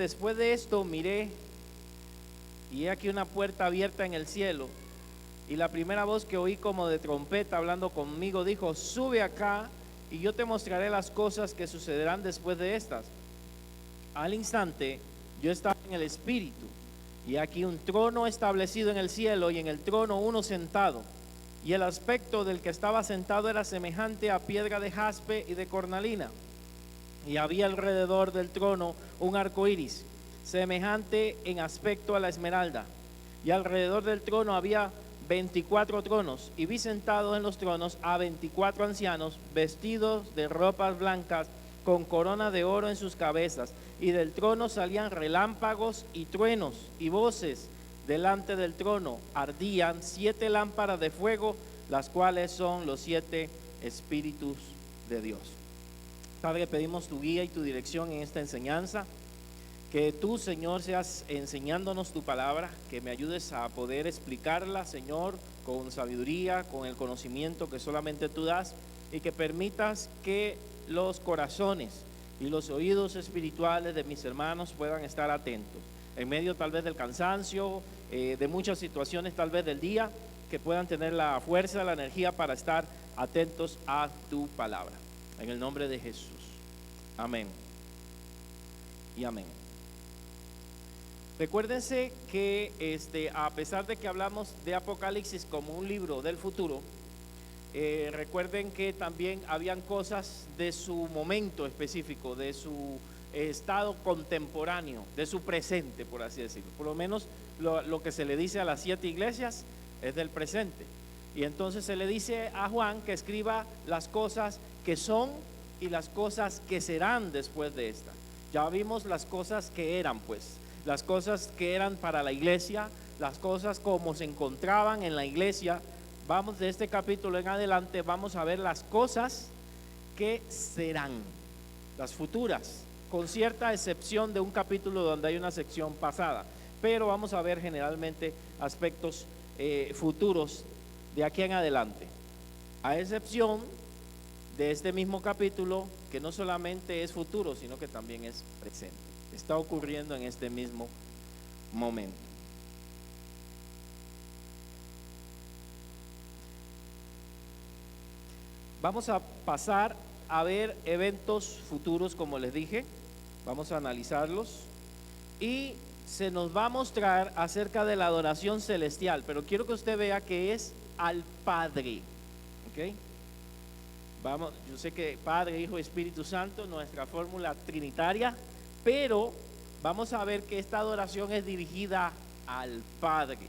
después de esto miré, y he aquí una puerta abierta en el cielo, y la primera voz que oí como de trompeta hablando conmigo dijo: sube acá, y yo te mostraré las cosas que sucederán después de estas. Al instante yo estaba en el espíritu, y aquí un trono establecido en el cielo, y en el trono uno sentado, y el aspecto del que estaba sentado era semejante a piedra de jaspe y de cornalina, y había alrededor del trono un arco iris, semejante en aspecto a la esmeralda, y alrededor del trono había 24 tronos, y vi sentados en los tronos a 24 ancianos, vestidos de ropas blancas, con corona de oro en sus cabezas, y del trono salían relámpagos y truenos y voces. Delante del trono ardían 7 lámparas de fuego, las cuales son los 7 espíritus de Dios. Padre, pedimos tu guía y tu dirección en esta enseñanza. Que tú, Señor, seas enseñándonos tu palabra, que me ayudes a poder explicarla, Señor, con sabiduría, con el conocimiento que solamente tú das, y que permitas que los corazones y los oídos espirituales de mis hermanos puedan estar atentos, en medio tal vez del cansancio, de muchas situaciones tal vez del día, que puedan tener la fuerza, la energía para estar atentos a tu palabra. En el nombre de Jesús. Amén y amén. Recuérdense que a pesar de que hablamos de Apocalipsis como un libro del futuro, recuerden que también habían cosas de su momento específico, de su estado contemporáneo, de su presente, por así decirlo. Por lo menos lo que se le dice a las 7 iglesias es del presente. Y entonces se le dice a Juan que escriba las cosas que son y las cosas que serán después de esta. Ya vimos las cosas que eran, pues. Las cosas que eran para la iglesia, las cosas como se encontraban en la iglesia. Vamos de este capítulo en adelante, vamos a ver las cosas que serán, las futuras, con cierta excepción de un capítulo donde hay una sección pasada, pero vamos a ver generalmente aspectos futuros de aquí en adelante, a excepción de este mismo capítulo que no solamente es futuro, sino que también es presente. Está ocurriendo en este mismo momento. Vamos a pasar a ver eventos futuros, como les dije. Vamos a analizarlos y se nos va a mostrar acerca de la adoración celestial, pero quiero que usted vea que es al Padre. ¿Ok? Vamos, yo sé que Padre, Hijo y Espíritu Santo, nuestra fórmula trinitaria, pero vamos a ver que esta adoración es dirigida al Padre,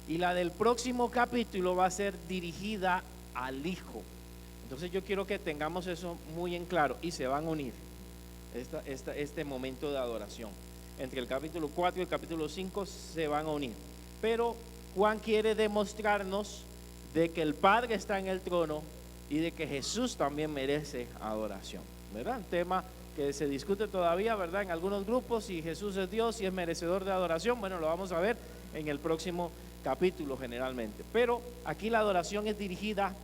y la del próximo capítulo va a ser dirigida al Hijo. Entonces yo quiero que tengamos eso muy en claro, y se van a unir este momento de adoración. Entre el capítulo 4 y el capítulo 5 se van a unir, pero Juan quiere demostrarnos de que el Padre está en el trono y de que Jesús también merece adoración, ¿verdad? Un tema que se discute todavía, ¿verdad? En algunos grupos, si Jesús es Dios, si es merecedor de adoración. Bueno, lo vamos a ver en el próximo capítulo generalmente, pero aquí la adoración es dirigida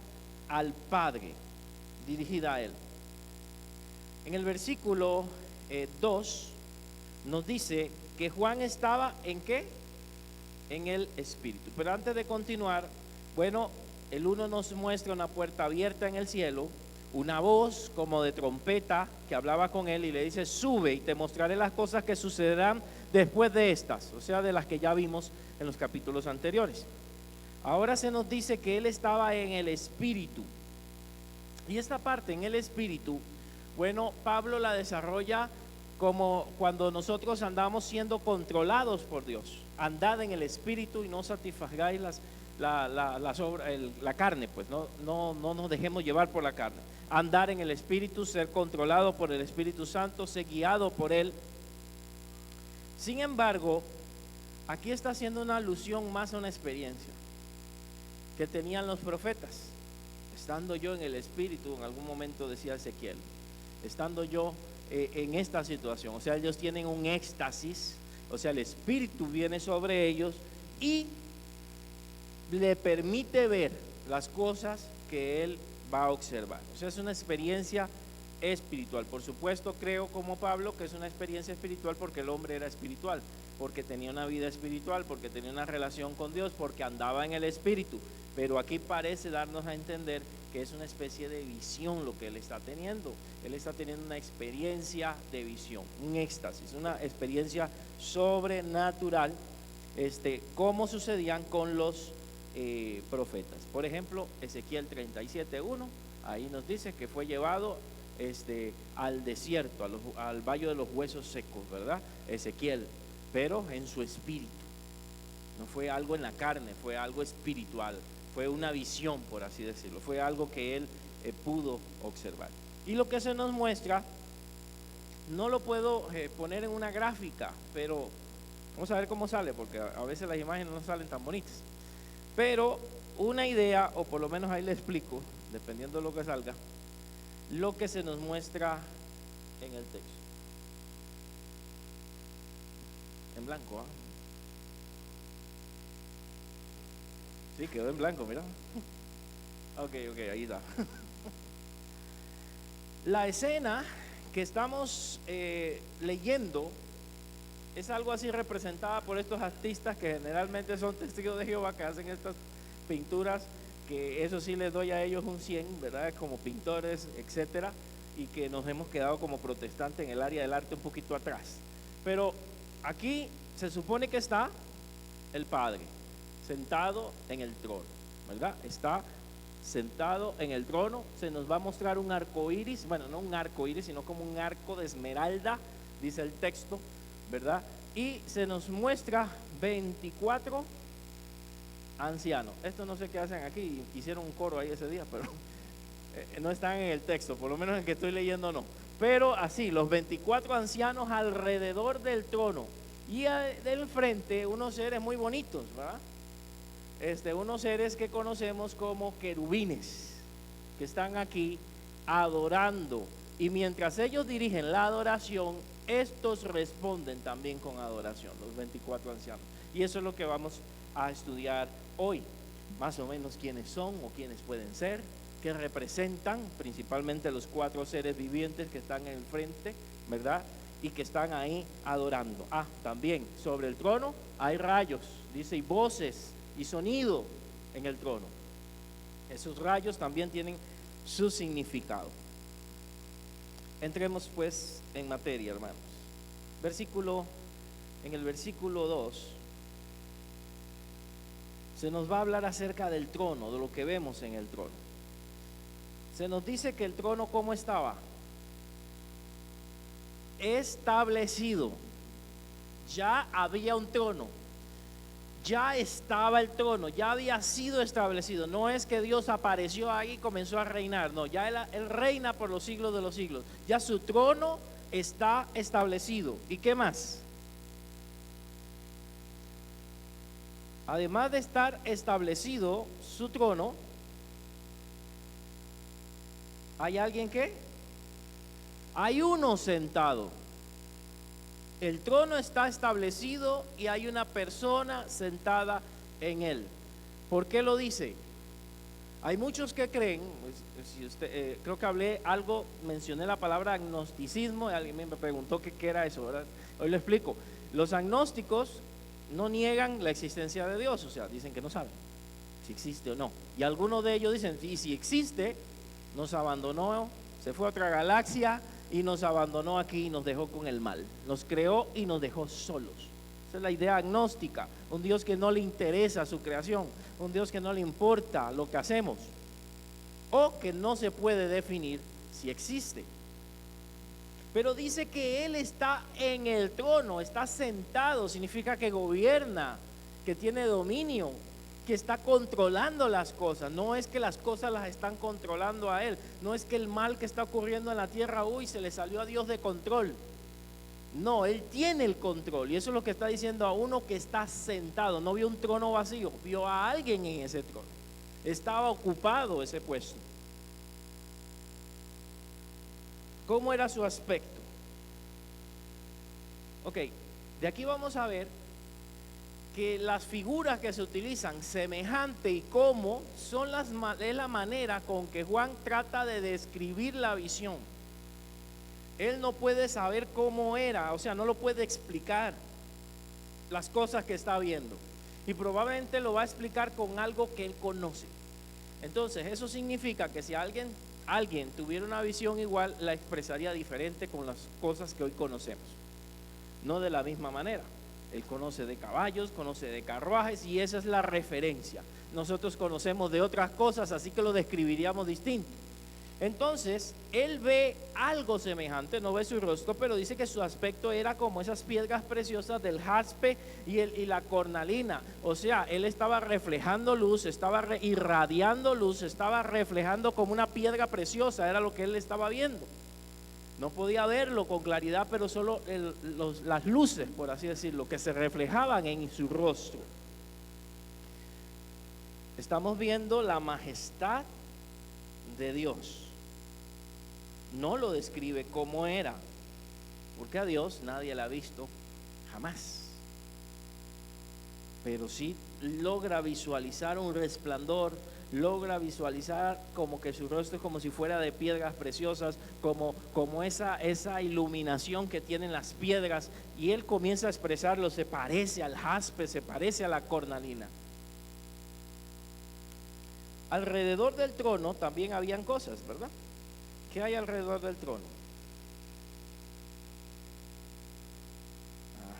al Padre, dirigida a Él. En el versículo 2 nos dice que Juan estaba ¿en qué? En el Espíritu. Pero antes de continuar, bueno, el 1 nos muestra una puerta abierta en el cielo, una voz como de trompeta que hablaba con él y le dice: sube y te mostraré las cosas que sucederán después de estas, o sea, de las que ya vimos en los capítulos anteriores. Ahora se nos dice que él estaba en el Espíritu, y esta parte en el Espíritu, bueno, Pablo la desarrolla como cuando nosotros andamos siendo controlados por Dios. Andad en el Espíritu y no satisfagáis la carne, pues no nos dejemos llevar por la carne. Andar en el Espíritu, ser controlado por el Espíritu Santo, ser guiado por Él. Sin embargo, aquí está haciendo una alusión más a una experiencia que tenían los profetas. Estando yo en el Espíritu, en algún momento decía Ezequiel, estando yo en esta situación, o sea, ellos tienen un éxtasis, o sea, el Espíritu viene sobre ellos y le permite ver las cosas que él va a observar. O sea, es una experiencia espiritual. Por supuesto, creo como Pablo que es una experiencia espiritual porque el hombre era espiritual, porque tenía una vida espiritual, porque tenía una relación con Dios, porque andaba en el espíritu. Pero aquí parece darnos a entender que es una especie de visión lo que él está teniendo. Él está teniendo una experiencia de visión, un éxtasis, una experiencia sobrenatural, como sucedían con los profetas. Por ejemplo, Ezequiel 37:1, ahí nos dice que fue llevado al desierto, al valle de los huesos secos, ¿verdad? Ezequiel, pero en su espíritu. No fue algo en la carne, fue algo espiritual, fue una visión, por así decirlo, fue algo que él pudo observar. Y lo que se nos muestra, no lo puedo poner en una gráfica, pero vamos a ver cómo sale, porque a veces las imágenes no salen tan bonitas. Pero una idea, o por lo menos ahí le explico, dependiendo de lo que salga, lo que se nos muestra en el texto. En blanco, ¿ah? Sí, quedó en blanco, mira. Ok, ahí está. La escena que estamos leyendo es algo así representada por estos artistas que generalmente son testigos de Jehová, que hacen estas pinturas, que eso sí les doy a ellos un 100, ¿verdad? Como pintores, etcétera, y que nos hemos quedado como protestantes en el área del arte un poquito atrás. Pero aquí se supone que está el Padre sentado en el trono, ¿verdad? Está sentado en el trono. Se nos va a mostrar un arco iris, bueno, no un arco iris, sino como un arco de esmeralda, dice el texto, ¿verdad? Y se nos muestra 24 ancianos. Esto no sé qué hacen aquí, hicieron un coro ahí ese día, pero no están en el texto, por lo menos el que estoy leyendo no. Pero así, los 24 ancianos alrededor del trono, y del frente unos seres muy bonitos, ¿verdad? Unos seres que conocemos como querubines, que están aquí adorando, y mientras ellos dirigen la adoración, estos responden también con adoración, los 24 ancianos. Y eso es lo que vamos a estudiar hoy, más o menos quiénes son o quiénes pueden ser, qué representan, principalmente los 4 seres vivientes que están en el frente, ¿verdad? Y que están ahí adorando. También sobre el trono hay rayos, dice, y voces y sonido en el trono. Esos rayos también tienen su significado. Entremos pues en materia, hermanos. En el versículo 2 se nos va a hablar acerca del trono, de lo que vemos en el trono. Se nos dice que el trono, ¿cómo estaba? Establecido. Ya había un trono, ya estaba el trono, ya había sido establecido. No es que Dios apareció ahí y comenzó a reinar, no, ya él reina por los siglos de los siglos. Ya su trono está establecido. ¿Y qué más? Además de estar establecido su trono, ¿hay alguien que? Hay uno sentado. El trono está establecido y hay una persona sentada en él. ¿Por qué lo dice? Hay muchos que creen, si usted, creo que mencioné la palabra agnosticismo, y alguien me preguntó qué era eso, ¿verdad? Hoy lo explico. Los agnósticos no niegan la existencia de Dios, o sea, dicen que no saben si existe o no. Y algunos de ellos dicen, y si existe, nos abandonó, se fue a otra galaxia y nos abandonó aquí y nos dejó con el mal. Nos creó y nos dejó solos. Esa es la idea agnóstica. Un Dios que no le interesa su creación, un Dios que no le importa lo que hacemos, o que no se puede definir si existe. Pero dice que Él está en el trono, está sentado, significa que gobierna, que tiene dominio, que está controlando las cosas. No es que las cosas las están controlando a Él, no es que el mal que está ocurriendo en la tierra, se le salió a Dios de control. No, Él tiene el control, y eso es lo que está diciendo a uno que está sentado. No vio un trono vacío, vio a alguien en ese trono, estaba ocupado ese puesto. ¿Cómo era su aspecto? Ok, de aquí vamos a ver que las figuras que se utilizan, semejante y cómo, es la manera con que Juan trata de describir la visión. él no puede saber cómo era, o sea, no lo puede explicar las cosas que está viendo. Y probablemente lo va a explicar con algo que él conoce. Entonces, eso significa que si alguien tuviera una visión igual, la expresaría diferente con las cosas que hoy conocemos. No de la misma manera. Él conoce de caballos, conoce de carruajes y esa es la referencia. Nosotros conocemos de otras cosas, así que lo describiríamos distinto. Entonces, él ve algo semejante, no ve su rostro, pero dice que su aspecto era como esas piedras preciosas del jaspe y la cornalina. O sea, él estaba reflejando luz, estaba irradiando luz, estaba reflejando como una piedra preciosa, era lo que él estaba viendo. No podía verlo con claridad, pero solo las luces, por así decirlo, que se reflejaban en su rostro. Estamos viendo la majestad de Dios. No lo describe como era, porque a Dios nadie la ha visto jamás. Pero sí logra visualizar un resplandor, logra visualizar como que su rostro es como si fuera de piedras preciosas, como esa iluminación que tienen las piedras, y él comienza a expresarlo, se parece al jaspe, se parece a la cornalina. Alrededor del trono también habían cosas, ¿verdad? ¿Qué hay alrededor del trono?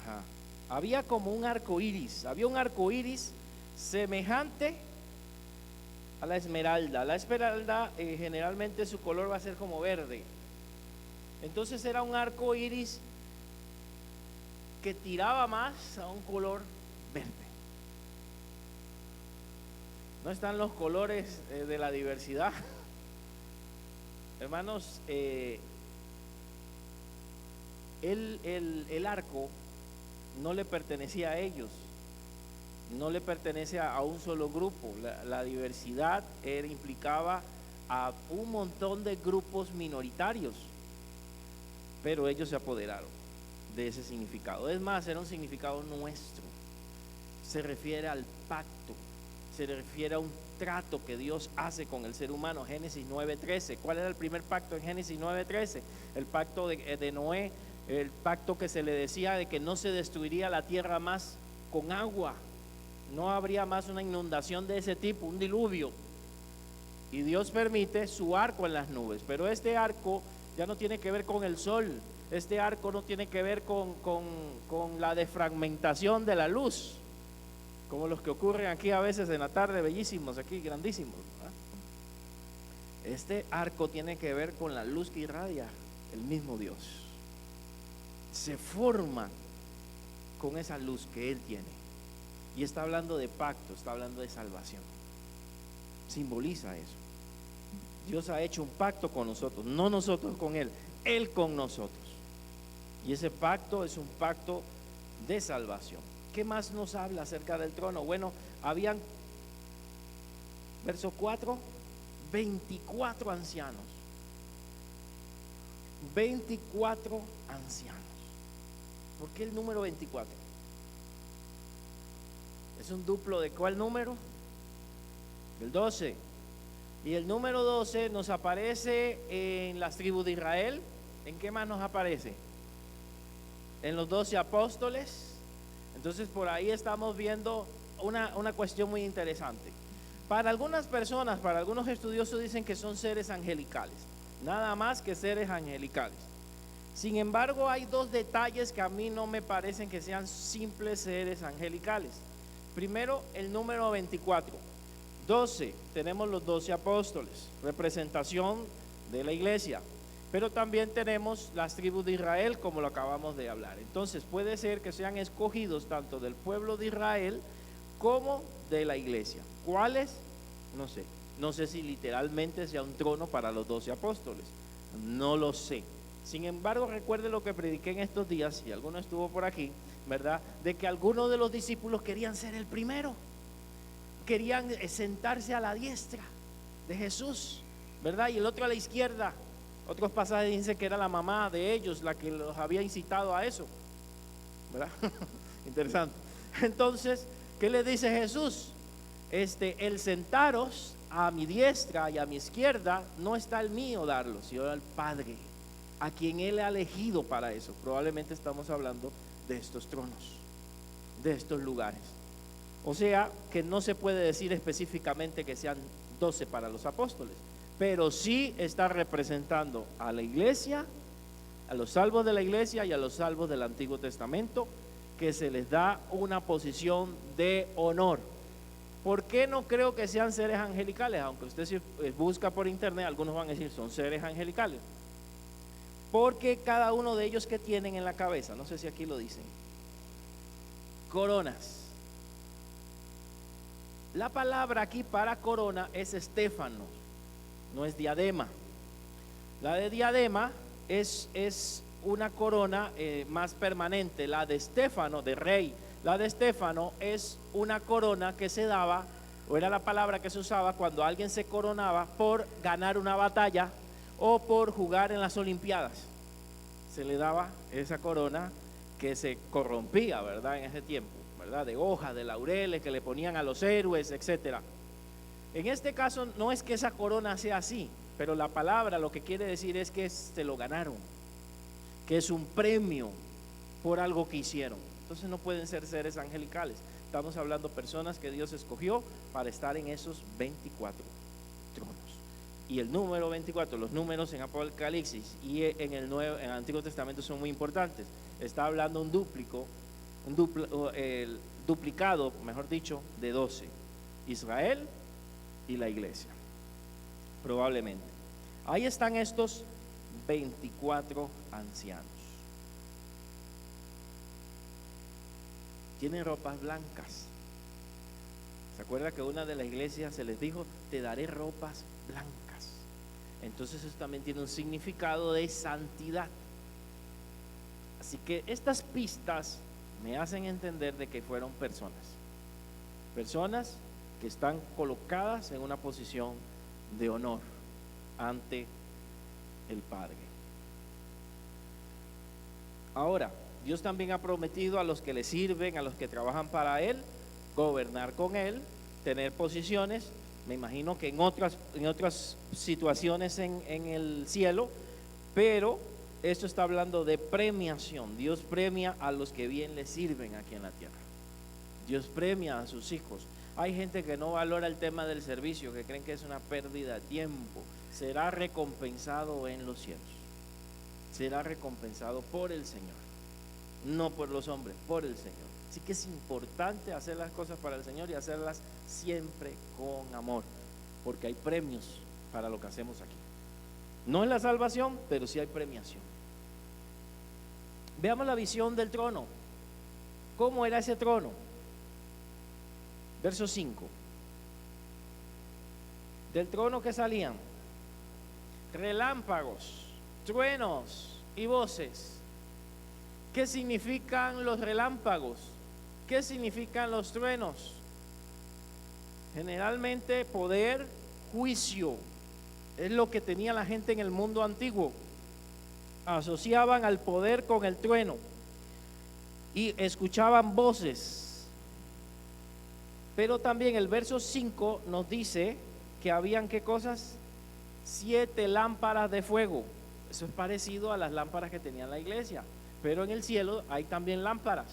Ajá. Había como un arco iris, había un arco iris semejante a la esmeralda. La esmeralda generalmente su color va a ser como verde. Entonces era un arco iris que tiraba más a un color verde. No están los colores de la diversidad. Hermanos, el arco no le pertenecía a ellos, no le pertenece a un solo grupo. La diversidad implicaba a un montón de grupos minoritarios, pero ellos se apoderaron de ese significado. Es más, era un significado nuestro. Se refiere al pacto, se refiere a un trato que Dios hace con el ser humano. Génesis 9:13. ¿Cuál era el primer pacto en Génesis 9:13? El pacto de Noé, el pacto que se le decía de que no se destruiría la tierra más con agua, no habría más una inundación de ese tipo, un diluvio. Y Dios permite su arco en las nubes, pero este arco ya no tiene que ver con el sol, este arco no tiene que ver con la defragmentación de la luz, como los que ocurren aquí a veces en la tarde, bellísimos, aquí grandísimos, ¿verdad? Este arco tiene que ver con la luz que irradia el mismo Dios. Se forma con esa luz que Él tiene. Y está hablando de pacto, está hablando de salvación. Simboliza eso. Dios ha hecho un pacto con nosotros, no nosotros con Él, Él con nosotros. Y ese pacto es un pacto de salvación. ¿Qué más nos habla acerca del trono? Bueno, habían, verso 4, 24 ancianos. 24 ancianos. ¿Por qué el número 24? ¿Es un duplo de cuál número? El 12. Y el número 12 nos aparece en las tribus de Israel. ¿En qué más nos aparece? En los 12 apóstoles. Entonces por ahí estamos viendo una cuestión muy interesante. Para algunas personas, para algunos estudiosos dicen que son seres angelicales, nada más que seres angelicales. Sin embargo, hay dos detalles que a mí no me parecen que sean simples seres angelicales. Primero, el número 24. 12, tenemos los 12 apóstoles, representación de la iglesia. Pero también tenemos las tribus de Israel, como lo acabamos de hablar. Entonces puede ser que sean escogidos tanto del pueblo de Israel como de la iglesia. ¿Cuáles? No sé. No sé si literalmente sea un trono para los 12 apóstoles. No lo sé. Sin embargo, recuerde lo que prediqué en estos días, si alguno estuvo por aquí, ¿verdad? De que algunos de los discípulos querían ser el primero. Querían sentarse a la diestra de Jesús, ¿verdad? Y el otro a la izquierda. Otros pasajes dicen que era la mamá de ellos la que los había incitado a eso, ¿verdad? Interesante. Entonces, ¿qué le dice Jesús? El sentaros a mi diestra y a mi izquierda no está el mío darlo, sino el Padre. a quien Él ha elegido para eso. Probablemente estamos hablando de estos tronos, de estos lugares. O sea, que no se puede decir específicamente que sean 12 para los apóstoles, pero sí está representando a la iglesia, a los salvos de la iglesia y a los salvos del Antiguo Testamento, que se les da una posición de honor. ¿Por qué no creo que sean seres angelicales? Aunque usted si busca por internet, algunos van a decir son seres angelicales. Porque cada uno de ellos que tienen en la cabeza, no sé si aquí lo dicen, coronas. La palabra aquí para corona es estéfano, no es diadema. La de diadema es una corona más permanente. La de estéfano, de rey, la de estéfano es una corona que se daba, o era la palabra que se usaba cuando alguien se coronaba por ganar una batalla o por jugar en las Olimpiadas. Se le daba esa corona que se corrompía, ¿verdad? En ese tiempo, ¿verdad? De hojas, de laureles que le ponían a los héroes, etcétera. En este caso no es que esa corona sea así, pero la palabra lo que quiere decir es que se lo ganaron, que es un premio por algo que hicieron. Entonces no pueden ser seres angelicales. Estamos hablando de personas que Dios escogió para estar en esos 24 tronos. Y el número 24, los números en Apocalipsis y en el Antiguo Testamento son muy importantes. Está hablando el duplicado, mejor dicho, de 12. Israel y la iglesia, probablemente. Ahí están estos 24 ancianos. Tienen ropas blancas. ¿Se acuerda que una de las iglesias se les dijo, te daré ropas blancas? Entonces eso también tiene un significado de santidad. Así que estas pistas me hacen entender de que fueron personas que están colocadas en una posición de honor ante el Padre. Ahora, Dios también ha prometido a los que le sirven, a los que trabajan para Él, gobernar con Él, tener posiciones, me imagino que en otras situaciones en el cielo, pero esto está hablando de premiación. Dios premia a los que bien le sirven aquí en la tierra. Dios premia a sus hijos. Hay gente que no valora el tema del servicio, que creen que es una pérdida de tiempo. Será recompensado en los cielos. Será recompensado por el Señor, no por los hombres, por el Señor. Así que es importante hacer las cosas para el Señor y hacerlas siempre con amor, porque hay premios para lo que hacemos aquí. No es la salvación, pero sí hay premiación. Veamos la visión del trono. ¿Cómo era ese trono? Verso 5. Del trono que salían relámpagos, truenos y voces. ¿Qué significan los relámpagos? ¿Qué significan los truenos? Generalmente poder, juicio. Es lo que tenía la gente en el mundo antiguo. Asociaban al poder con el trueno y escuchaban voces. Pero también el verso 5 nos dice que habían, ¿qué cosas? 7 lámparas de fuego. Eso es parecido a las lámparas que tenía la iglesia, pero en el cielo hay también lámparas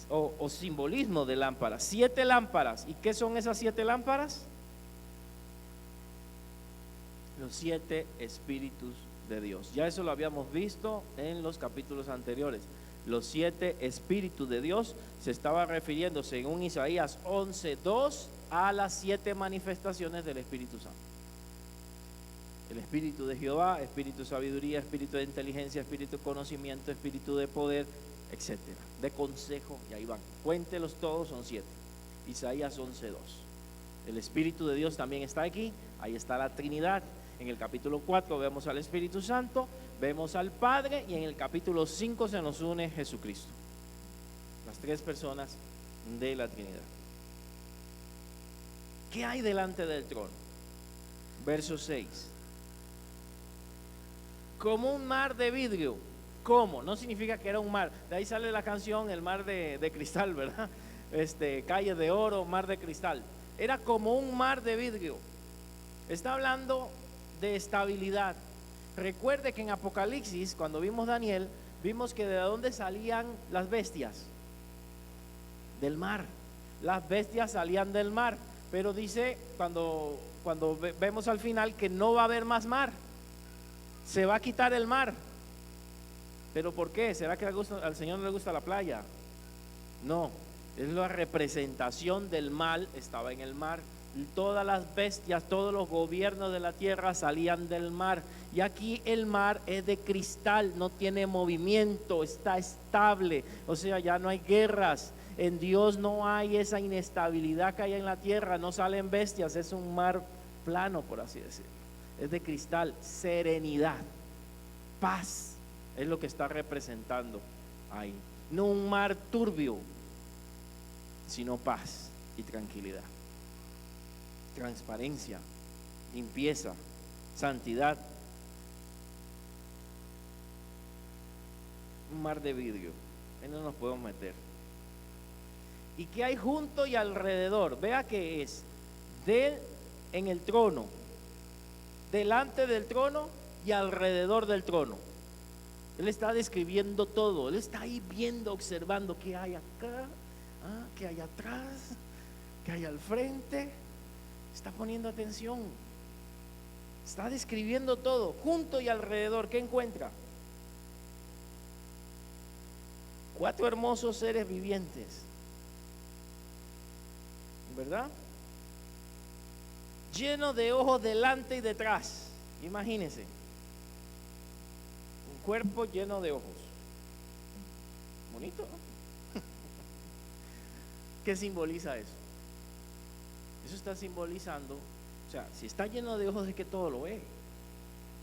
o simbolismo de lámparas. 7 lámparas. ¿Y qué son esas 7 lámparas? Los 7 espíritus de Dios. Ya eso lo habíamos visto en los capítulos anteriores. Los 7 espíritus de Dios se estaba refiriendo, según Isaías 11:2, a las 7 manifestaciones del Espíritu Santo. El espíritu de Jehová, espíritu de sabiduría, espíritu de inteligencia, espíritu de conocimiento, espíritu de poder, etcétera, de consejo, y ahí van. Cuéntelos todos, son 7. Isaías 11:2. El Espíritu de Dios también está aquí. Ahí está la Trinidad. En el capítulo 4 vemos al Espíritu Santo, vemos al Padre, y en el capítulo 5 se nos une Jesucristo. Las 3 personas de la Trinidad. ¿Qué hay delante del trono? Verso 6. Como un mar de vidrio. ¿Cómo? No significa que era un mar. De ahí sale la canción, el mar de cristal, ¿verdad? Calle de oro, mar de cristal. Era como un mar de vidrio. Está hablando de estabilidad. Recuerde que en Apocalipsis, cuando vimos Daniel, vimos que de dónde salían las bestias. Del mar. Las bestias salían del mar. Pero dice, cuando vemos al final, que no va a haber más mar. Se va a quitar el mar. ¿Pero por qué? ¿Será que al Señor no le gusta la playa? No, es la representación del mal, estaba en el mar. Todas las bestias, todos los gobiernos de la tierra salían del mar. Y aquí el mar es de cristal, no tiene movimiento, está estable. O sea, ya no hay guerras. En Dios no hay esa inestabilidad que hay en la tierra, no salen bestias, es un mar plano, por así decirlo. Es de cristal, serenidad, paz. Es lo que está representando ahí. No un mar turbio, sino paz y tranquilidad. Transparencia, limpieza, santidad. Un mar de vidrio, ahí no nos podemos meter. ¿Y qué hay junto y alrededor? Vea que es en el trono, delante del trono y alrededor del trono. Él está describiendo todo, él está ahí viendo, observando qué hay acá, qué hay atrás, qué hay al frente. Está poniendo atención, está describiendo todo, junto y alrededor. ¿Qué encuentra? 4 hermosos seres vivientes, ¿verdad? Llenos de ojos delante y detrás. Imagínense. Cuerpo lleno de ojos. Bonito, ¿no? ¿Qué simboliza eso? Eso está simbolizando, o sea, si está lleno de ojos es que todo lo ve.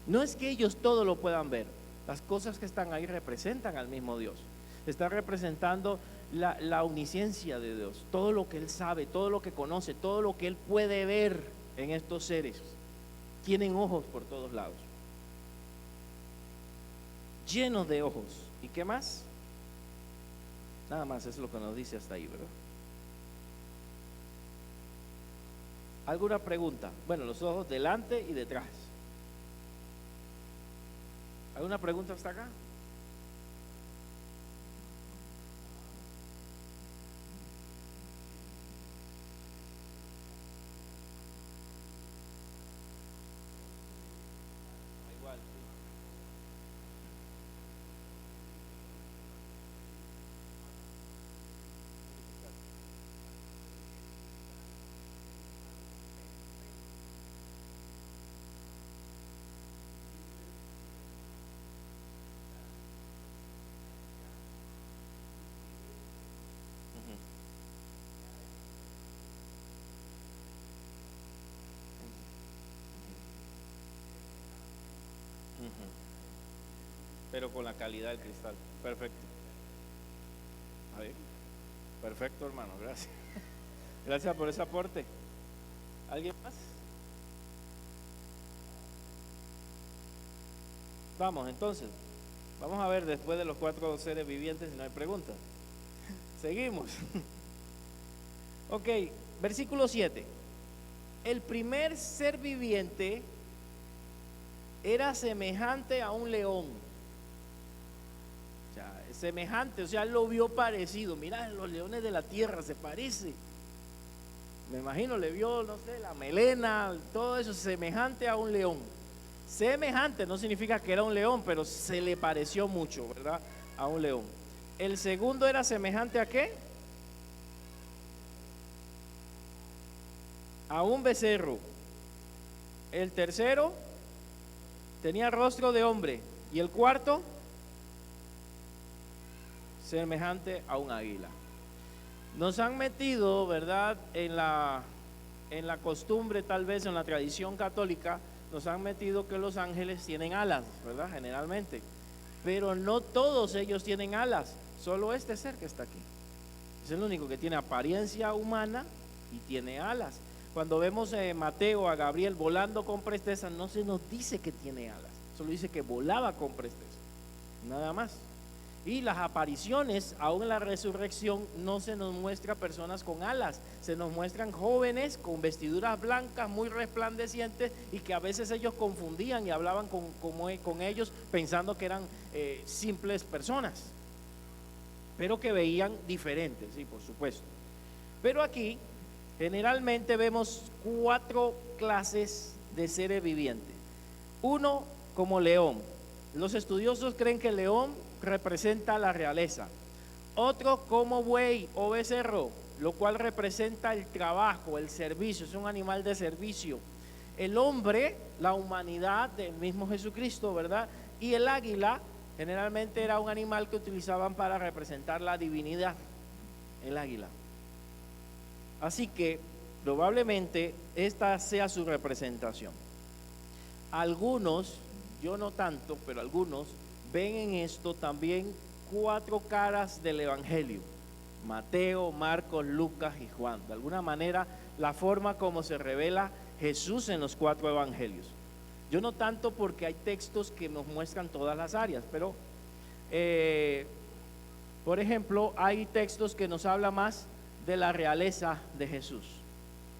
No es que ellos todo lo puedan ver. Las cosas que están ahí representan al mismo Dios. Está representando la omnisciencia de Dios, todo lo que Él sabe, todo lo que conoce, todo lo que Él puede ver en estos seres. Tienen ojos por todos lados. Llenos de ojos. ¿Y qué más? Nada más, es lo que nos dice hasta ahí, ¿verdad? ¿Alguna pregunta? Bueno, los ojos delante y detrás. ¿Alguna pregunta hasta acá? Igual, sí. Pero con la calidad del cristal. Perfecto. A ver. Perfecto, hermano, gracias. Gracias por ese aporte. ¿Alguien más? Vamos, entonces. Vamos a ver después de los 4 seres vivientes si no hay preguntas. Seguimos. Ok, versículo 7. El primer ser viviente era semejante a un león. O sea, semejante, o sea, él lo vio parecido. Mira, los leones de la tierra se parece. Me imagino, le vio, no sé, la melena, todo eso, semejante a un león. Semejante no significa que era un león, pero se le pareció mucho, ¿verdad? A un león. El segundo era semejante a ¿qué? A un becerro. El tercero tenía rostro de hombre. Y el cuarto, semejante a un águila. Nos han metido, ¿verdad? En la costumbre, tal vez en la tradición católica, nos han metido que los ángeles tienen alas, ¿verdad? Generalmente. Pero no todos ellos tienen alas. Solo este ser que está aquí es el único que tiene apariencia humana y tiene alas. Cuando vemos Mateo a Gabriel volando con presteza, no se nos dice que tiene alas, solo dice que volaba con presteza, nada más. Y las apariciones, aún en la resurrección, no se nos muestra personas con alas, se nos muestran jóvenes con vestiduras blancas muy resplandecientes y que a veces ellos confundían y hablaban con ellos pensando que eran simples personas, pero que veían diferentes, sí, por supuesto. Pero aquí generalmente vemos 4 clases de seres vivientes. Uno como león. Los estudiosos creen que el león representa la realeza. Otro como buey o becerro, lo cual representa el trabajo, el servicio, es un animal de servicio. El hombre, la humanidad del mismo Jesucristo, ¿verdad? Y el águila generalmente era un animal que utilizaban para representar la divinidad, el águila. Así que probablemente esta sea su representación. Algunos, yo no tanto, pero algunos ven en esto también 4 caras del Evangelio: Mateo, Marcos, Lucas y Juan. De alguna manera, la forma como se revela Jesús en los 4 evangelios. Yo no tanto, porque hay textos que nos muestran todas las áreas, pero por ejemplo, hay textos que nos habla más de la realeza de Jesús.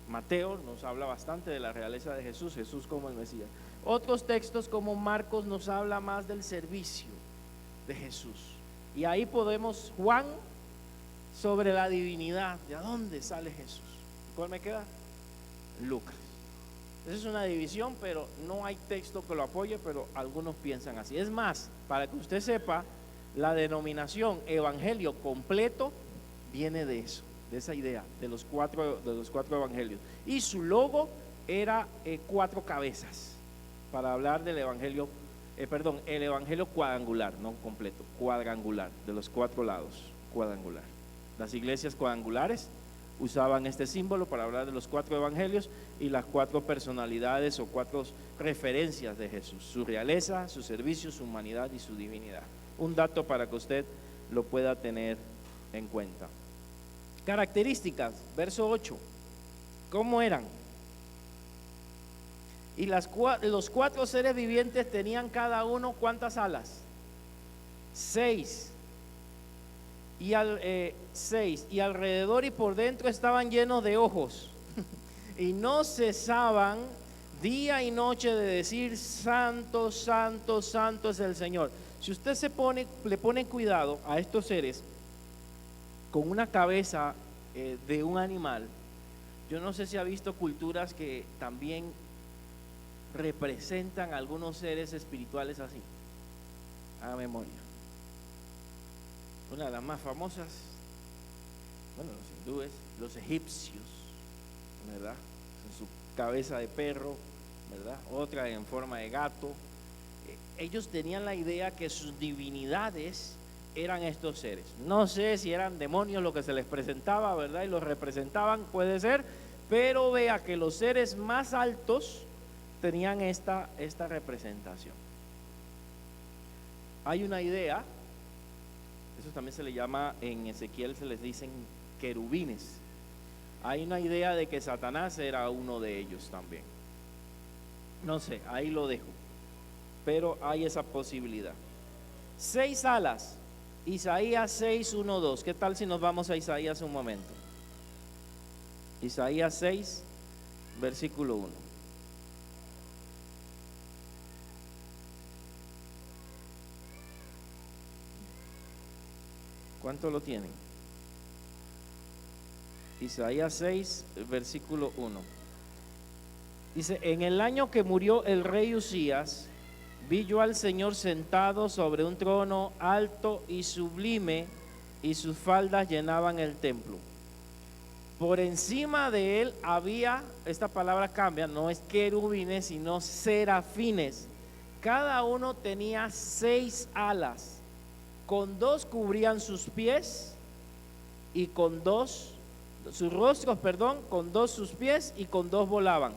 Mateo nos habla bastante de la realeza de Jesús, Jesús como el Mesías. Otros textos como Marcos nos habla más del servicio de Jesús. Y ahí podemos, Juan, sobre la divinidad, ¿de dónde sale Jesús? ¿Cuál me queda? Lucas. Esa es una división, pero no hay texto que lo apoye, pero algunos piensan así. Es más, para que usted sepa, la denominación evangelio completo viene de eso, de esa idea, de los cuatro evangelios. Y su logo era 4 cabezas, para hablar del evangelio, el evangelio cuadrangular, no completo, cuadrangular, de los 4 lados, cuadrangular. Las iglesias cuadrangulares usaban este símbolo para hablar de los 4 evangelios y las 4 personalidades o 4 referencias de Jesús: su realeza, su servicio, su humanidad y su divinidad. Un dato para que usted lo pueda tener en cuenta. Características, verso 8. ¿Cómo eran? Y los 4 seres vivientes tenían cada uno, ¿cuántas alas? 6. Y 6, y alrededor y por dentro estaban llenos de ojos, y no cesaban día y noche de decir: santo, santo, santo es el Señor. Si usted le pone cuidado a estos seres con una cabeza de un animal, yo no sé si ha visto culturas que también representan a algunos seres espirituales así, a memoria. Una de las más famosas, bueno, los hindúes, los egipcios, ¿verdad? En su cabeza de perro, ¿verdad? Otra en forma de gato. Ellos tenían la idea que sus divinidades eran estos seres. No sé si eran demonios lo que se les presentaba, ¿verdad? Y los representaban, puede ser, pero vea que los seres más altos tenían esta representación. Hay una idea, eso también se le llama, en Ezequiel se les dicen querubines. Hay una idea de que Satanás era uno de ellos también. No sé, ahí lo dejo, pero hay esa posibilidad. 6 alas, Isaías 6, 1, 2. ¿Qué tal si nos vamos a Isaías un momento? Isaías 6, versículo 1. ¿Cuánto lo tienen? Isaías 6, versículo 1. Dice: en el año que murió el rey Usías, vi yo al Señor sentado sobre un trono alto y sublime, y sus faldas llenaban el templo. Por encima de él había, esta palabra cambia, no es querubines, sino serafines. Cada uno tenía 6 alas. Con 2 cubrían sus pies y con 2, sus rostros, perdón, con 2 sus pies y con 2 volaban.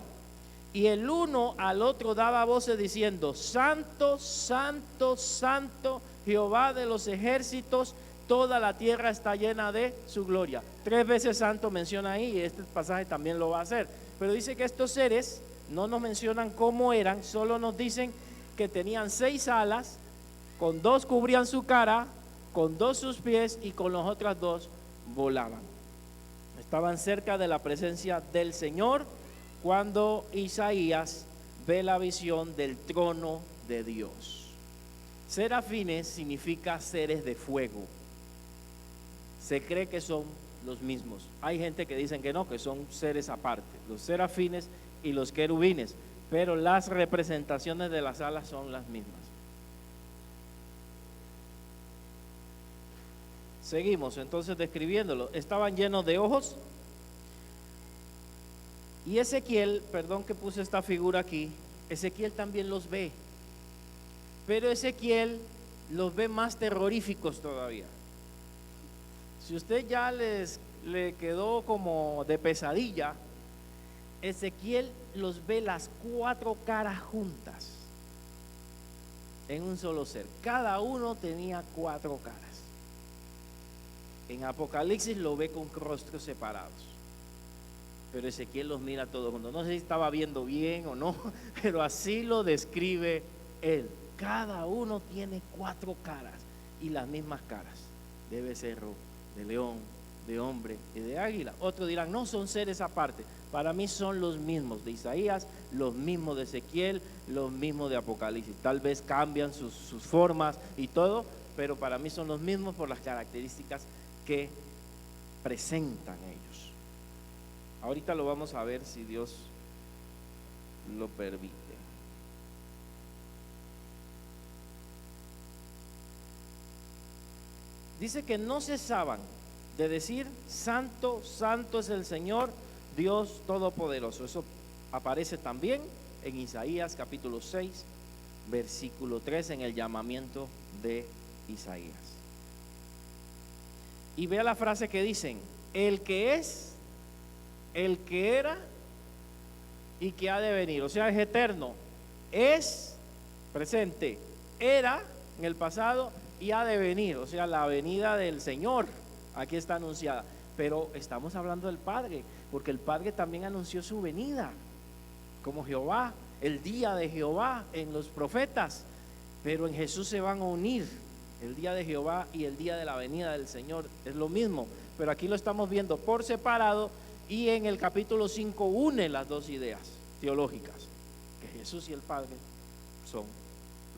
Y el uno al otro daba voces diciendo: santo, santo, santo, Jehová de los ejércitos, toda la tierra está llena de su gloria. 3 veces santo menciona ahí, y este pasaje también lo va a hacer. Pero dice que estos seres no nos mencionan cómo eran, solo nos dicen que tenían 6 alas, con 2 cubrían su cara con dos sus pies y con los otros dos volaban. Estaban cerca de la presencia del Señor cuando Isaías ve la visión del trono de Dios. Serafines significa seres de fuego. Se cree que son los mismos. Hay gente que dicen que no, que son seres aparte, los serafines y los querubines, pero las representaciones de las alas son las mismas. Seguimos entonces describiéndolo. Estaban llenos de ojos. Y Ezequiel, perdón que puse esta figura aquí, Ezequiel también los ve. Pero Ezequiel los ve más terroríficos todavía. Si usted ya le quedó como de pesadilla, Ezequiel los ve las 4 caras juntas en un solo ser. Cada uno tenía 4 caras. En Apocalipsis lo ve con rostros separados, pero Ezequiel los mira todos juntos. No sé si estaba viendo bien o no, pero así lo describe él. Cada uno tiene 4 caras y las mismas caras, de becerro, de león, de hombre y de águila. Otros dirán, no, son seres aparte. Para mí son los mismos de Isaías, los mismos de Ezequiel, los mismos de Apocalipsis. Tal vez cambian sus formas y todo, pero para mí son los mismos por las características que presentan ellos. Ahorita lo vamos a ver si Dios lo permite. Dice que no cesaban de decir, santo, santo es el Señor, Dios Todopoderoso. Eso aparece también en Isaías capítulo 6, versículo 3, en el llamamiento de Isaías. Y vea la frase que dicen, el que es, el que era y que ha de venir. O sea, es eterno, es presente, era en el pasado y ha de venir. O sea, la venida del Señor aquí está anunciada. Pero estamos hablando del Padre, porque el Padre también anunció su venida, como Jehová, el día de Jehová en los profetas. Pero en Jesús se van a unir el día de Jehová y el día de la venida del Señor, es lo mismo, pero aquí lo estamos viendo por separado, y en el capítulo 5 une las dos ideas teológicas, que Jesús y el Padre son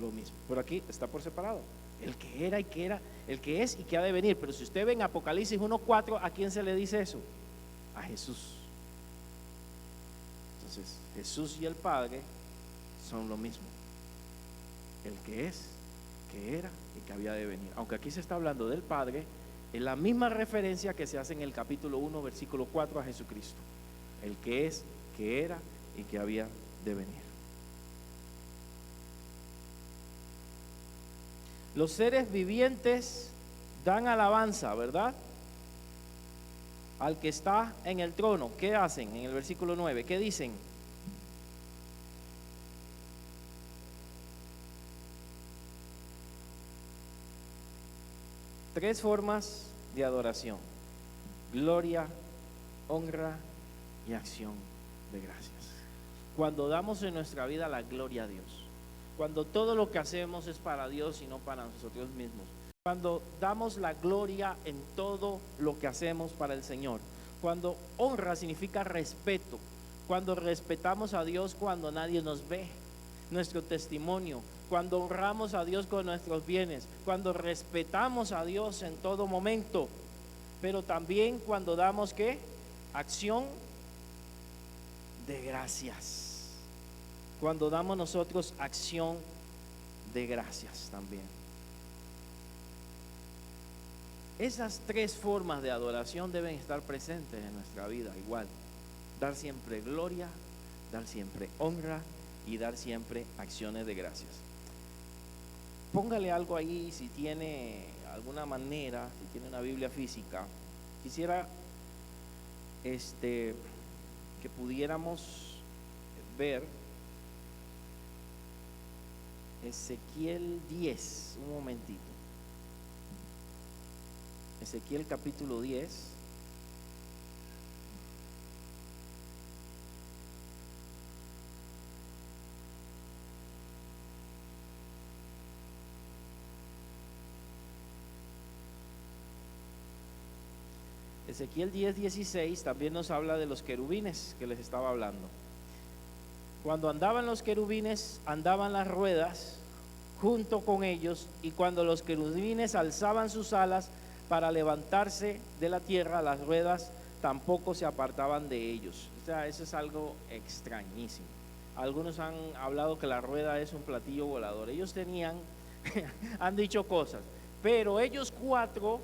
lo mismo, pero aquí está por separado, el que era y que era, el que es y que ha de venir. Pero si usted ve en Apocalipsis 1:4, ¿a quién se le dice eso? A Jesús. Entonces Jesús y el Padre son lo mismo, el que es, que era y que había de venir. Aunque aquí se está hablando del Padre, es la misma referencia que se hace en el capítulo 1, versículo 4 a Jesucristo, el que es, que era y que había de venir. Los seres vivientes dan alabanza, ¿verdad?, al que está en el trono. ¿Qué hacen en el versículo 9? ¿Qué dicen? Tres formas de adoración: gloria, honra y acción de gracias. Cuando damos en nuestra vida la gloria a Dios, cuando todo lo que hacemos es para Dios y no para nosotros mismos, cuando damos la gloria en todo lo que hacemos para el Señor, cuando honra significa respeto, cuando respetamos a Dios cuando nadie nos ve, nuestro testimonio, cuando honramos a Dios con nuestros bienes, cuando respetamos a Dios en todo momento, pero también cuando damos ¿qué? Acción de gracias, cuando damos nosotros acción de gracias también. Esas tres formas de adoración deben estar presentes en nuestra vida igual: dar siempre gloria, dar siempre honra y dar siempre acciones de gracias. Póngale algo ahí, si tiene alguna manera, si tiene una Biblia física. Quisiera que pudiéramos ver Ezequiel 10, un momentito. Ezequiel capítulo 10. Ezequiel 10:16 también nos habla de los querubines que les estaba hablando. Cuando andaban los querubines, andaban las ruedas junto con ellos, y cuando los querubines alzaban sus alas para levantarse de la tierra, las ruedas tampoco se apartaban de ellos. O sea, eso es algo extrañísimo. Algunos han hablado que la rueda es un platillo volador. Ellos tenían, han dicho cosas, pero ellos cuatro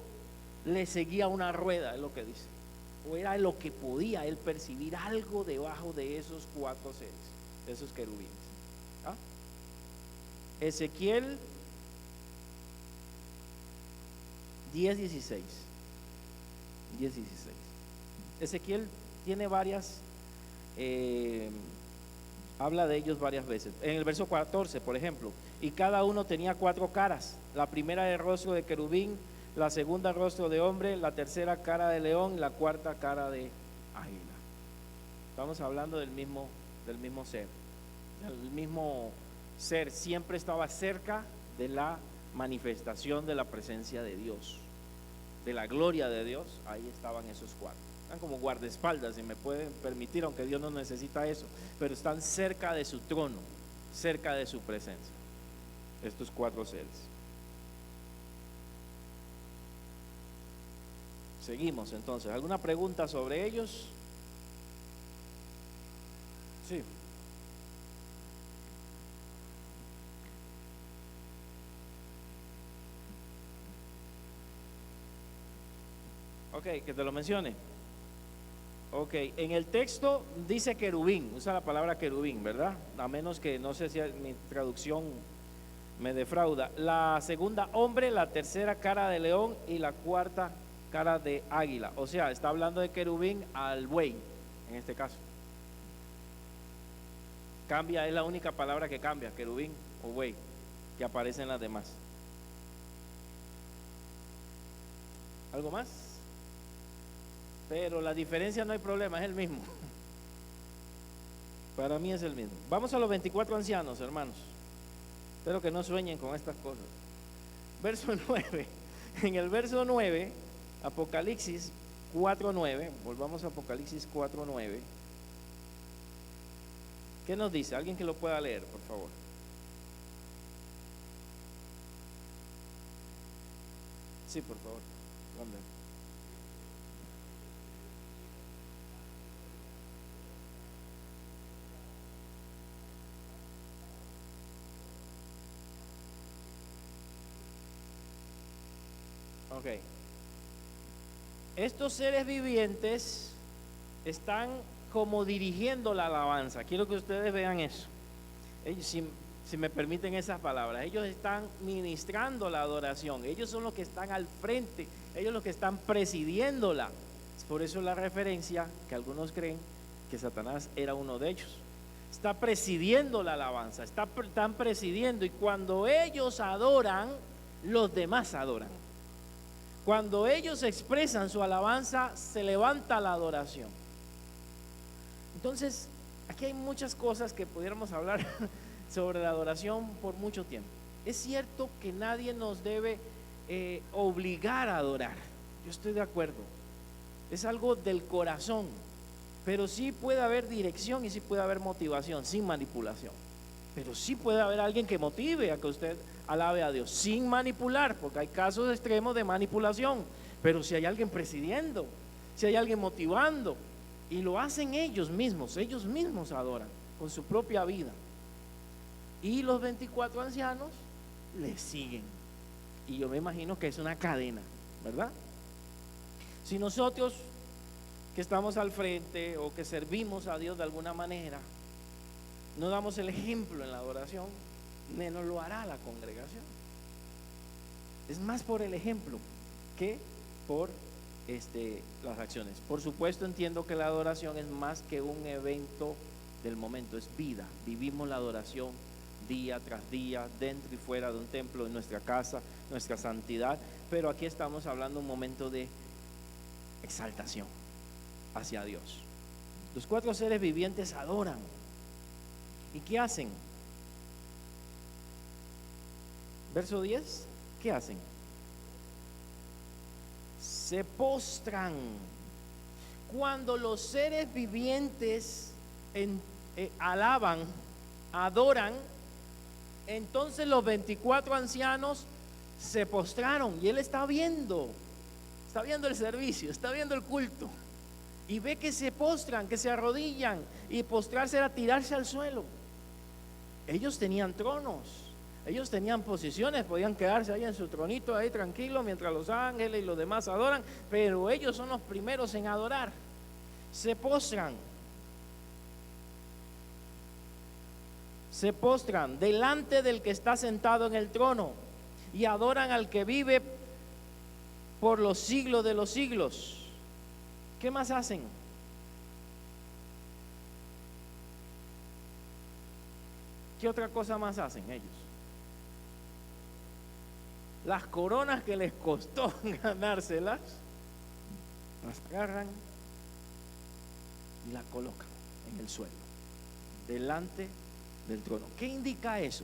le seguía una rueda, es lo que dice. O era lo que podía él percibir, algo debajo de esos cuatro seres, de esos querubines. ¿Ah? Ezequiel 10:16. Ezequiel tiene varias, habla de ellos varias veces. En el verso 14, por ejemplo, y cada uno tenía cuatro caras. La primera el rostro de querubín, la segunda rostro de hombre, la tercera cara de león, la cuarta cara de águila. Estamos hablando del mismo ser. El mismo ser siempre estaba cerca de la manifestación de la presencia de Dios, de la gloria de Dios. Ahí estaban esos cuatro. Están como guardaespaldas, si me pueden permitir, aunque Dios no necesita eso, pero están cerca de su trono, cerca de su presencia, estos cuatro seres. Seguimos entonces. ¿Alguna pregunta sobre ellos? Sí. Ok, que te lo mencione. Ok, en el texto dice querubín, usa la palabra querubín, ¿verdad? A menos que, no sé si mi traducción me defrauda. La segunda hombre, la tercera cara de león y la cuarta cara de águila. O sea, está hablando de querubín al buey, en este caso. Cambia, es la única palabra que cambia, querubín o buey, que aparece en las demás. ¿Algo más? Pero la diferencia no hay problema, es el mismo. Para mí es el mismo. Vamos a los 24 ancianos, hermanos. Espero que no sueñen con estas cosas. Verso 9. En el verso 9, Apocalipsis 4:9, volvamos a Apocalipsis 4:9. ¿Qué nos dice? Alguien que lo pueda leer, por favor. Sí, por favor. ¿Dónde? Ok. Estos seres vivientes están como dirigiendo la alabanza. Quiero que ustedes vean eso. Ellos, si me permiten esas palabras, ellos están ministrando la adoración. Ellos son los que están al frente. Ellos los que están presidiéndola. Por eso la referencia que algunos creen que Satanás era uno de ellos. Está presidiendo la alabanza. Están presidiendo. Y cuando ellos adoran, los demás adoran. Cuando ellos expresan su alabanza, se levanta la adoración. Entonces, aquí hay muchas cosas que pudiéramos hablar sobre la adoración por mucho tiempo. Es cierto que nadie nos debe obligar a adorar. Yo estoy de acuerdo. Es algo del corazón. Pero sí puede haber dirección y sí puede haber motivación, sin manipulación. Pero sí puede haber alguien que motive a que usted alabe a Dios, sin manipular, porque hay casos extremos de manipulación. Pero si hay alguien presidiendo, si hay alguien motivando, y lo hacen ellos mismos adoran con su propia vida. Y los 24 ancianos le siguen. Y yo me imagino que es una cadena, ¿verdad? Si nosotros que estamos al frente o que servimos a Dios de alguna manera, no damos el ejemplo en la adoración, menos lo hará la congregación. Es más por el ejemplo que por las acciones. Por supuesto, entiendo que la adoración es más que un evento del momento, es vida. Vivimos la adoración día tras día, dentro y fuera de un templo, en nuestra casa, nuestra santidad. Pero aquí estamos hablando de un momento de exaltación hacia Dios. Los cuatro seres vivientes adoran. ¿Y qué hacen? Verso 10, ¿qué hacen? Se postran Cuando los seres vivientes alaban, adoran, entonces los 24 ancianos se postraron y él está viendo el servicio, está viendo el culto y ve que se postran, que se arrodillan, y postrarse era tirarse al suelo. Ellos tenían tronos, ellos tenían posiciones, podían quedarse ahí en su tronito ahí tranquilo mientras los ángeles y los demás adoran, pero ellos son los primeros en adorar. Se postran delante del que está sentado en el trono y adoran al que vive por los siglos de los siglos. ¿Qué más hacen? ¿Qué otra cosa más hacen ellos? Las coronas que les costó ganárselas, las agarran y la colocan en el suelo, delante del trono. ¿Qué indica eso?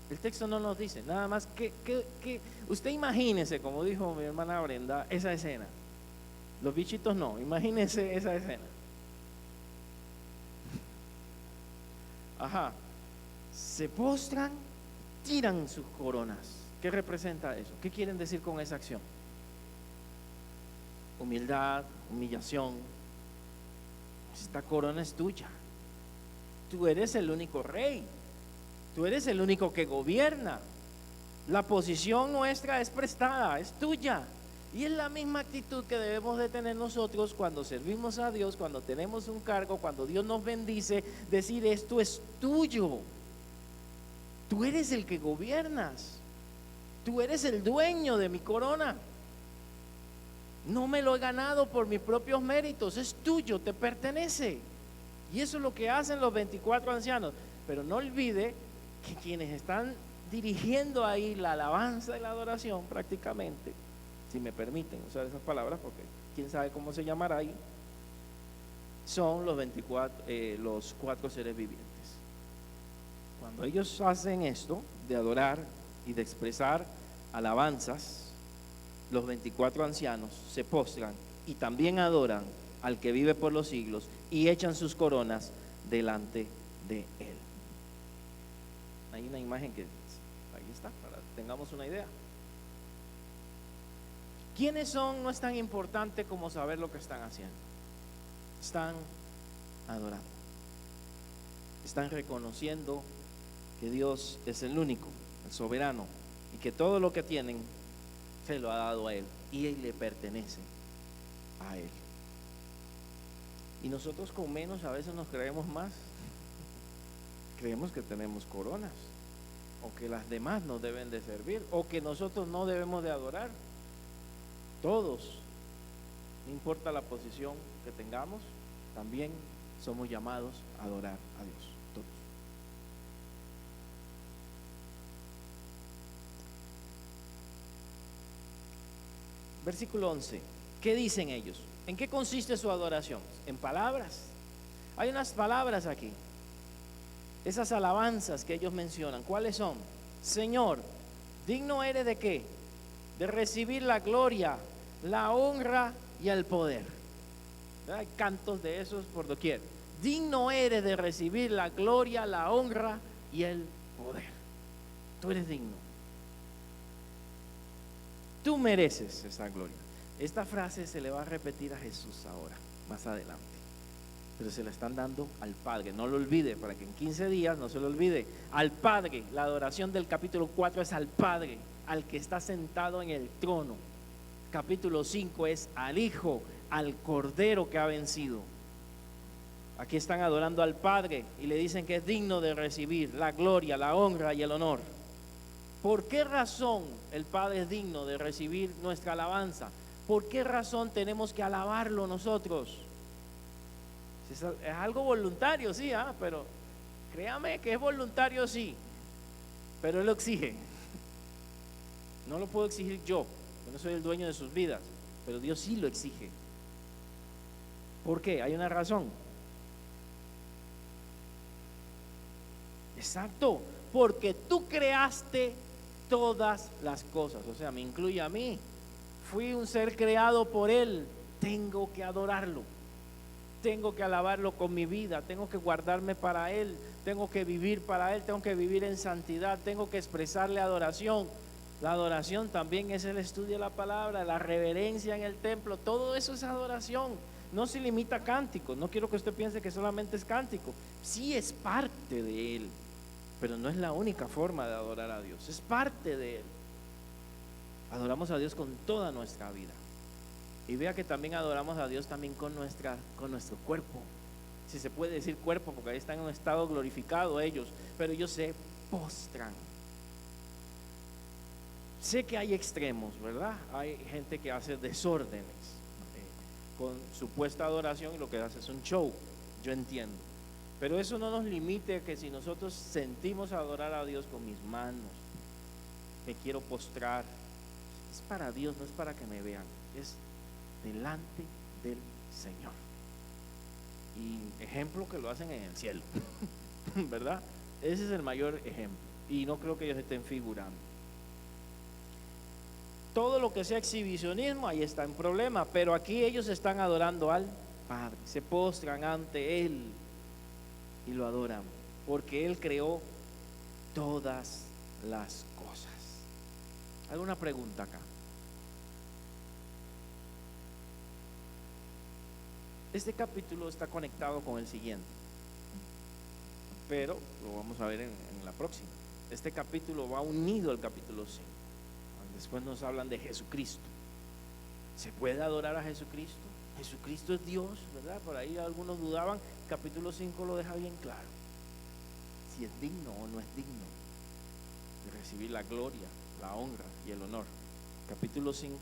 El texto no nos dice, nada más que usted imagínese, como dijo mi hermana Brenda, esa escena. Los bichitos no, imagínese esa escena. Ajá, se postran, tiran sus coronas. ¿Qué representa eso? ¿Qué quieren decir con esa acción? Humildad, humillación. Esta corona es tuya. Tú eres el único rey. Tú eres el único que gobierna. La posición nuestra es prestada, es tuya. Y es la misma actitud que debemos de tener nosotros cuando servimos a Dios, cuando tenemos un cargo, cuando Dios nos bendice, decir: esto es tuyo. Tú eres el que gobiernas. Tú eres el dueño de mi corona. No me lo he ganado por mis propios méritos, es tuyo, te pertenece. Y eso es lo que hacen los 24 ancianos. Pero no olvide que quienes están dirigiendo ahí la alabanza y la adoración, prácticamente, si me permiten usar esas palabras, porque quién sabe cómo se llamará ahí, son los 4 seres vivientes. Cuando ellos hacen esto de adorar y de expresar alabanzas, los 24 ancianos se postran y también adoran al que vive por los siglos y echan sus coronas delante de él. Hay una imagen que ahí está, para que tengamos una idea. ¿Quiénes son? No es tan importante como saber lo que están haciendo. Están adorando, están reconociendo que Dios es el único, el soberano, y que todo lo que tienen se lo ha dado a él y él le pertenece a él. Y nosotros con menos a veces nos creemos más. Creemos que tenemos coronas, o que las demás nos deben de servir, o que nosotros no debemos de adorar. Todos, no importa la posición que tengamos, también somos llamados a adorar a Dios, todos. Versículo 11. ¿Qué dicen ellos? ¿En qué consiste su adoración? En palabras. Hay unas palabras aquí. Esas alabanzas que ellos mencionan, ¿cuáles son? Señor, digno eres de ¿qué? De recibir la gloria, la honra y el poder. Hay cantos de esos por doquier. Digno eres de recibir la gloria, la honra y el poder. Tú eres digno. Tú mereces esa gloria. Esta frase se le va a repetir a Jesús ahora, más adelante. Pero se la están dando al Padre. No lo olvide, para que en 15 días no se lo olvide. Al Padre. La adoración del capítulo 4 es al Padre, al que está sentado en el trono. Capítulo 5 es al Hijo, al Cordero que ha vencido. Aquí están adorando al Padre y le dicen que es digno de recibir la gloria, la honra y el honor. ¿Por qué razón el Padre es digno de recibir nuestra alabanza? ¿Por qué razón tenemos que alabarlo nosotros? Es algo voluntario, sí, pero créame que es voluntario, sí, pero Él lo exige. No lo puedo exigir yo no soy el dueño de sus vidas, pero Dios sí lo exige. ¿Por qué? Hay una razón. Exacto, porque tú creaste todas las cosas, o sea, me incluye a mí. Fui un ser creado por Él, tengo que adorarlo. tengo que alabarlo con mi vida, tengo que guardarme para Él, tengo que vivir para Él, tengo que vivir en santidad, tengo que expresarle adoración. La adoración también es el estudio de la palabra, la reverencia en el templo, todo eso es adoración. No se limita a cánticos, no quiero que usted piense que solamente es cántico, sí es parte de Él, pero no es la única forma de adorar a Dios, es parte de Él. Adoramos a Dios con toda nuestra vida. Y vea que también adoramos a Dios también con nuestro cuerpo. Si se puede decir cuerpo, porque ahí están en un estado glorificado ellos, pero ellos se postran. Sé que hay extremos, ¿verdad? Hay gente que hace desórdenes con supuesta adoración y lo que hace es un show, yo entiendo. Pero eso no nos limite a que si nosotros sentimos adorar a Dios con mis manos, me quiero postrar, es para Dios, no es para que me vean, es delante del Señor. Y ejemplo que lo hacen en el cielo, ¿verdad? Ese es el mayor ejemplo. Y no creo que ellos estén figurando. Todo lo que sea exhibicionismo, ahí está en problema. Pero aquí ellos están adorando al Padre, se postran ante Él y lo adoran, porque Él creó todas las cosas. ¿Alguna pregunta acá? Este capítulo está conectado con el siguiente, pero lo vamos a ver en la próxima. Este capítulo va unido al capítulo 5. Después nos hablan de Jesucristo. ¿Se puede adorar a Jesucristo? Jesucristo es Dios, ¿verdad? Por ahí algunos dudaban. Capítulo 5 lo deja bien claro. Si es digno o no es digno de recibir la gloria, la honra y el honor. Capítulo 5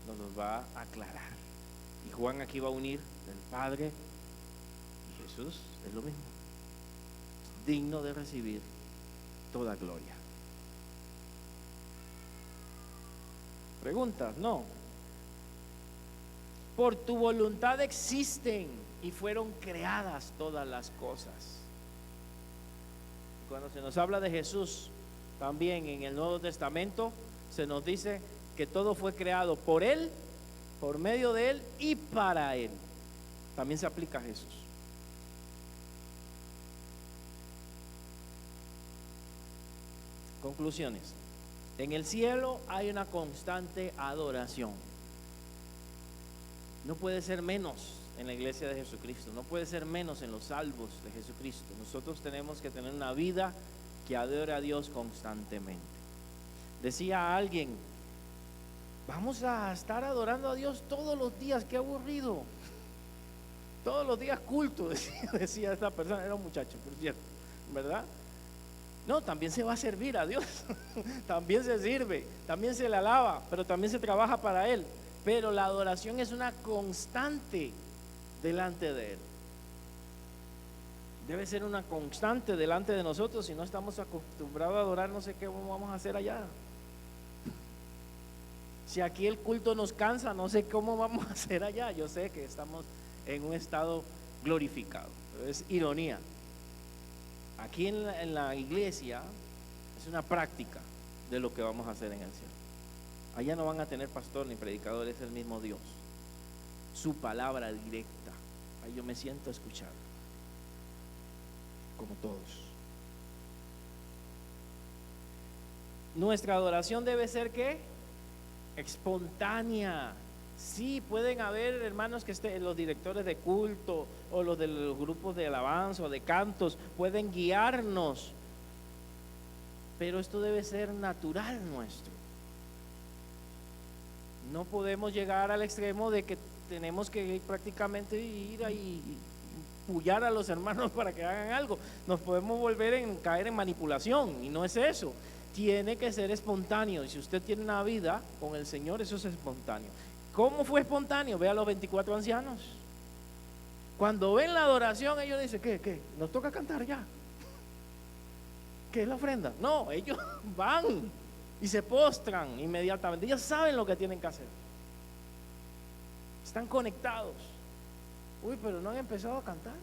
nos los va a aclarar. Y Juan aquí va a unir el Padre y Jesús, es lo mismo, digno de recibir toda gloria. ¿Preguntas? No. Por tu voluntad existen y fueron creadas todas las cosas. Cuando se nos habla de Jesús, también en el Nuevo Testamento se nos dice que todo fue creado por Él, por medio de Él y para Él. También se aplica a Jesús. Conclusiones. En el cielo hay una constante adoración. No puede ser menos en la iglesia de Jesucristo, no puede ser menos en los salvos de Jesucristo. Nosotros tenemos que tener una vida que adore a Dios constantemente. Decía alguien: vamos a estar adorando a Dios todos los días, qué aburrido. Todos los días culto, decía esta persona, era un muchacho, por cierto, ¿verdad? No, también se va a servir a Dios, también se sirve, también se le alaba, pero también se trabaja para Él. Pero la adoración es una constante delante de Él. Debe ser una constante delante de nosotros. Si no estamos acostumbrados a adorar, no sé qué vamos a hacer allá. Si aquí el culto nos cansa, no sé cómo vamos a hacer allá. Yo sé que estamos en un estado glorificado, pero es ironía. Aquí en la iglesia es una práctica de lo que vamos a hacer en el cielo. Allá no van a tener pastor ni predicador, es el mismo Dios, su palabra directa. Ahí yo me siento a escuchar, como todos. Nuestra adoración debe ser ¿qué? Espontánea. Sí, pueden haber hermanos que estén, los directores de culto o los de los grupos de alabanza o de cantos, pueden guiarnos, pero esto debe ser natural nuestro. No podemos llegar al extremo de que tenemos que prácticamente ir y pullar a los hermanos para que hagan algo. Nos podemos caer en manipulación, y no es eso. Tiene que ser espontáneo, y si usted tiene una vida con el Señor, eso es espontáneo. ¿Cómo fue espontáneo? Ve a los 24 ancianos. Cuando ven la adoración, ellos dicen: ¿qué? Nos toca cantar ya. ¿Qué es la ofrenda? No, ellos van y se postran inmediatamente. Ellos saben lo que tienen que hacer. Están conectados. Uy, pero no han empezado a cantar.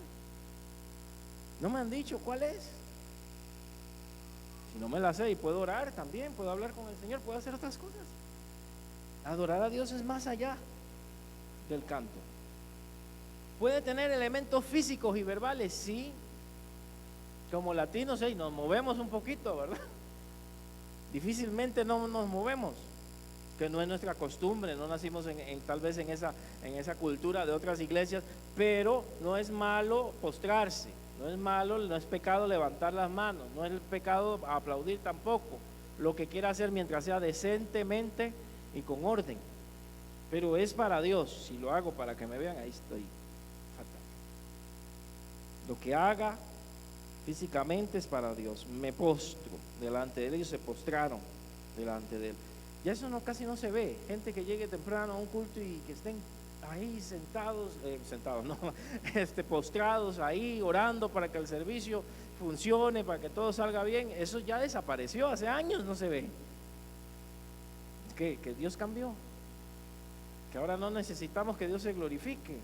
No me han dicho cuál es. Si no me la sé y puedo orar también, puedo hablar con el Señor, puedo hacer otras cosas. Adorar a Dios es más allá del canto. Puede tener elementos físicos y verbales, sí. Como latinos, nos movemos un poquito, ¿verdad? Difícilmente no nos movemos, que no es nuestra costumbre, no nacimos tal vez en esa cultura de otras iglesias, pero no es malo postrarse, no es malo, no es pecado levantar las manos, no es pecado aplaudir tampoco, lo que quiera hacer mientras sea decentemente y con orden, pero es para Dios. Si lo hago para que me vean, ahí estoy fatal. Lo que haga físicamente es para Dios. Me postro delante de él. Ellos se postraron delante de él. Ya eso casi no se ve. Gente que llegue temprano a un culto y que estén ahí sentados no, postrados ahí orando para que el servicio funcione, para que todo salga bien. Eso ya desapareció, hace años no se ve. Que Dios cambió, que ahora no necesitamos que Dios se glorifique.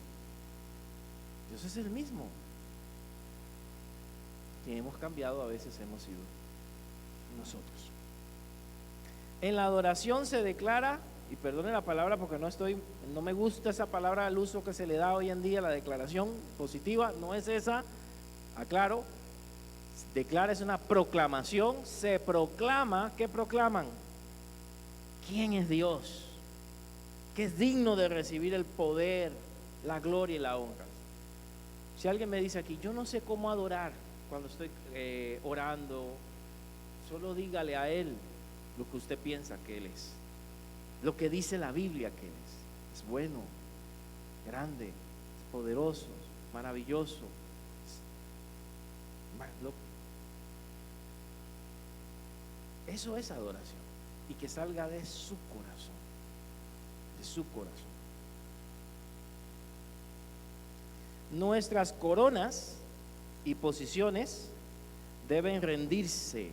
Dios es el mismo. Que hemos cambiado, a veces hemos sido nosotros. En la adoración se declara, y perdone la palabra porque no me gusta esa palabra al uso que se le da hoy en día, la declaración positiva, no es esa, aclaro. Declara es una proclamación, se proclama. ¿Qué proclaman? ¿Quién es Dios? Que es digno de recibir el poder, la gloria y la honra. Si alguien me dice aquí, yo no sé cómo adorar cuando estoy orando, solo dígale a él lo que usted piensa que él es, lo que dice la Biblia que él es. Es bueno, grande, es poderoso, maravilloso. Eso es adoración, y que salga de su corazón, de su corazón. Nuestras coronas y posiciones deben rendirse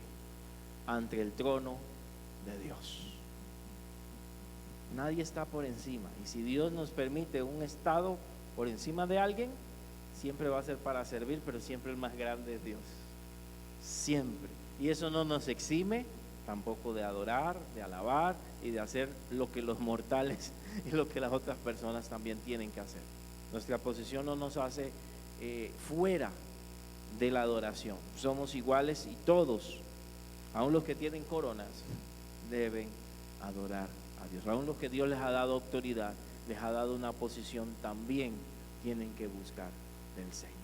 ante el trono de Dios. Nadie está por encima, y si Dios nos permite un estado por encima de alguien, siempre va a ser para servir, pero siempre el más grande es Dios, siempre. Y eso no nos exime tampoco de adorar, de alabar y de hacer lo que los mortales y lo que las otras personas también tienen que hacer. Nuestra posición no nos hace fuera de la adoración. Somos iguales, y todos, aun los que tienen coronas, deben adorar a Dios. Aun los que Dios les ha dado autoridad, les ha dado una posición, también tienen que buscar del Señor.